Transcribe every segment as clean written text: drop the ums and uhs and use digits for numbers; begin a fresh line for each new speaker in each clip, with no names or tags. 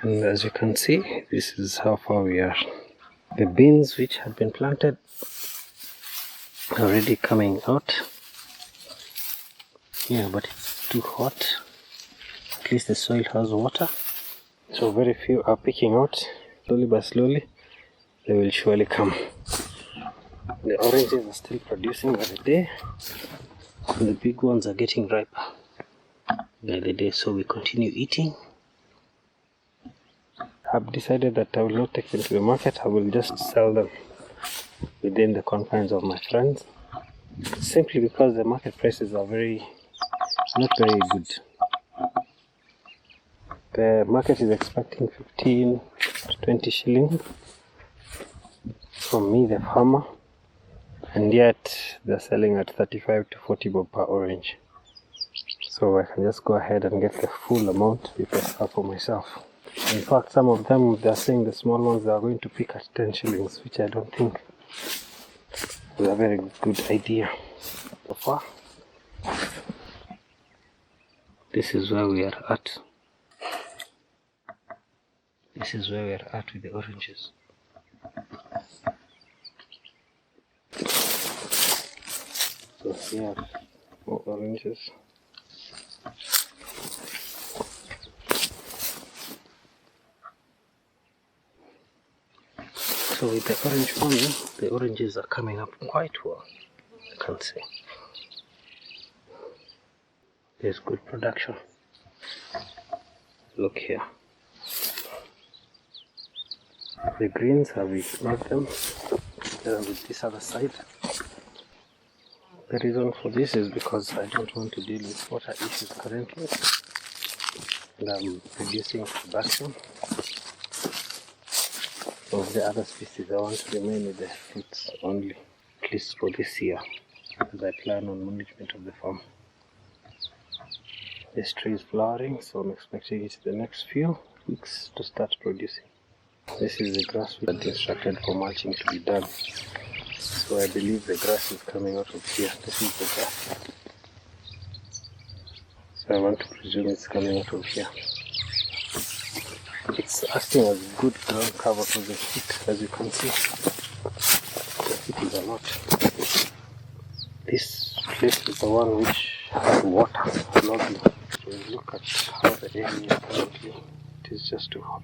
And as you can see, this is how far we are. The beans which had been planted are already coming out. Yeah, but it's too hot. At least the soil has water. So very few are picking out. Slowly but slowly, they will surely come. The oranges are still producing by the day. And the big ones are getting riper by the day. So we continue eating. I've decided that I will not take them to the market. I will just sell them within the confines of my friends. Simply because the market prices are not very good. The market is expecting 15 to 20 shillings from me, the farmer, and yet they're selling at 35 to 40 bob per orange. So I can just go ahead and get the full amount if I sell for myself. In fact, some of them, they're saying the small ones they are going to pick at 10 shillings, which I don't think is a very good idea. So far, this is where we are at. This is where we are at with the oranges. So here are more oranges. So with the orange one, the oranges are coming up quite well, you can see. There's good production. Look here. The greens have ignored them with this other side. The reason for this is because I don't want to deal with water issues currently, and I'm reducing production of the other species. I want to remain with the fruits only, at least for this year, as I plan on management of the farm. This tree is flowering, so I'm expecting it in the next few weeks to start producing. This is the grass we had instructed for mulching to be done. So I believe the grass is coming out of here. This is the grass. So I want to presume it's coming out of here. It's acting as good ground cover for the heat, as you can see. The heat is a lot. This place is the one which has water. Lovely. So look at how the area is currently. It is just too hot.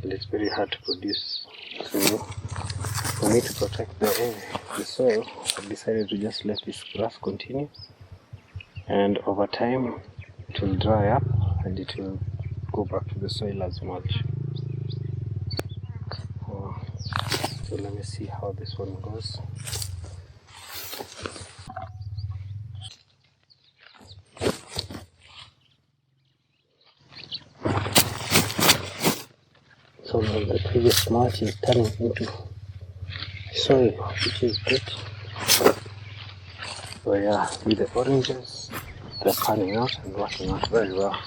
And it's very hard to produce. So for me to protect the soil, I've decided to just let this grass continue, and over time it will dry up and it will go back to the soil as mulch. So let me see how this one goes. So the previous mulch is turning into soil, which is good. So yeah, with the oranges, they're panning out and working out very well.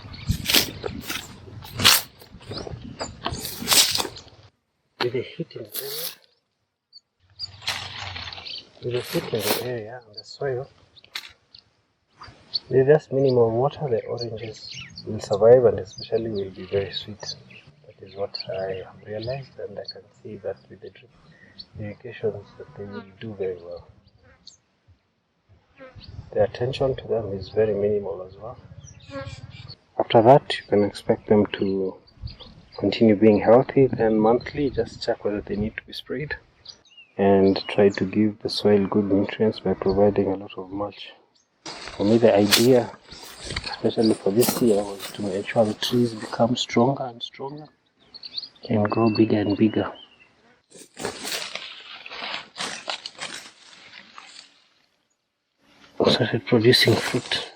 With the heat in the area, and the soil, with just minimal water, the oranges will survive and especially will be very sweet. That is what I have realized, and I can see that with the drip irrigations that they will do very well. The attention to them is very minimal as well. After that, you can expect them to continue being healthy. Then monthly, just check whether they need to be sprayed and try to give the soil good nutrients by providing a lot of mulch. For me, the idea, especially for this year, was to ensure the trees become stronger and stronger and grow bigger and bigger. Started producing fruit.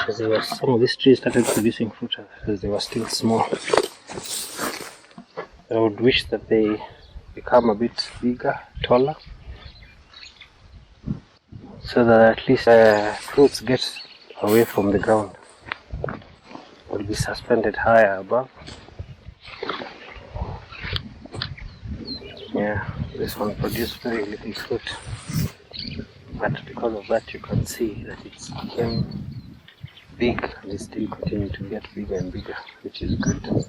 Some of these trees started producing fruit as they were still small. I would wish that they become a bit bigger, taller, so that at least fruits get away from the ground. Will be suspended higher above. Yeah, this one produced very little fruit, but because of that you can see that it came big and it's still continuing to get bigger and bigger, which is good.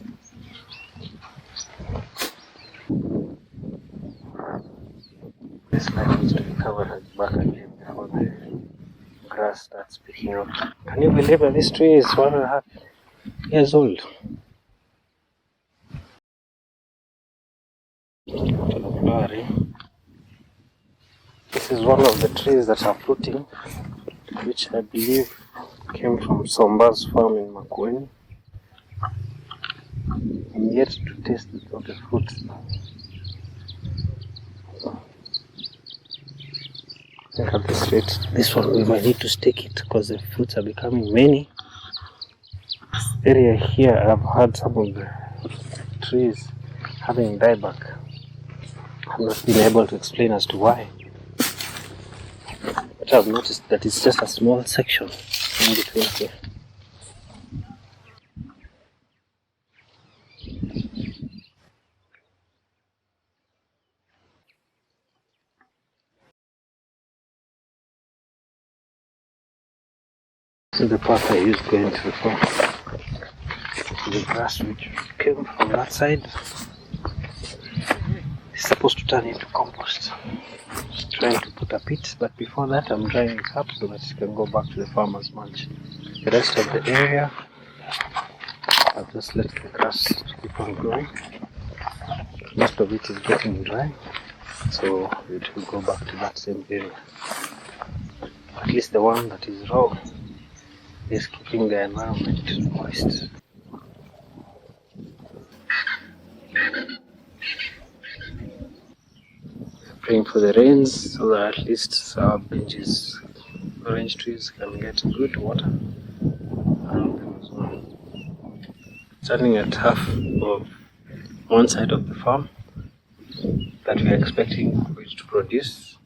This line needs to be covered at the back again before the grass starts picking up. Can you believe that this tree is 1.5 years old? To the flowering. This is one of the trees that are fruiting, which I believe came from Somba's farm in Makueni. I'm yet to taste of the fruit. I think at this rate, this one we might need to stake it because the fruits are becoming many. This area here, I've had some of the trees having dieback. I've not been able to explain as to why. But I've noticed that it's just a small section in between here. This is the path I used going to the farm. The grass which came from that side is supposed to turn into compost. Just trying to put a pit, but before that I'm drying it up so that it can go back to the farmer's mulch. The rest of the area, I've just let the grass keep on growing. Most of it is getting dry, so it will go back to that same area. At least the one that is raw is keeping the environment moist. Praying for the rains so that at least our benches, orange trees can get good water. Standing at half of one side of the farm that we are expecting it to produce.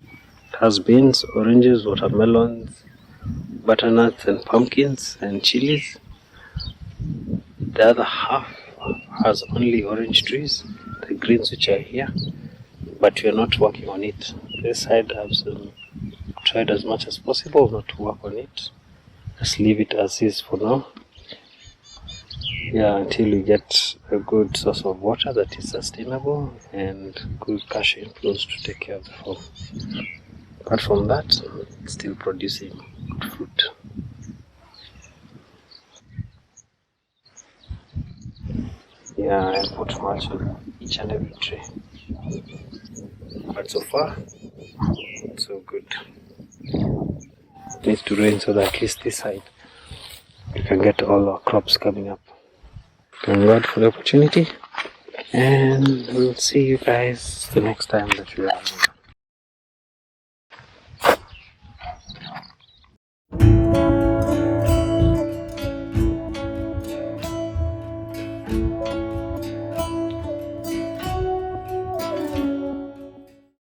It has beans, oranges, watermelons, butternuts and pumpkins and chilies. The other half has only orange trees, the greens which are here, but we are not working on it. This side I've tried as much as possible not to work on it. Just leave it as is for now. Yeah, until we get a good source of water that is sustainable and good cash inflows to take care of the farm. Apart from that, it's still producing good fruit. Yeah, I put mulch on each and every tree. But so far, so good. It needs to rain so that at least this side we can get all our crops coming up. Thank God for the opportunity, and we'll see you guys the next time that we are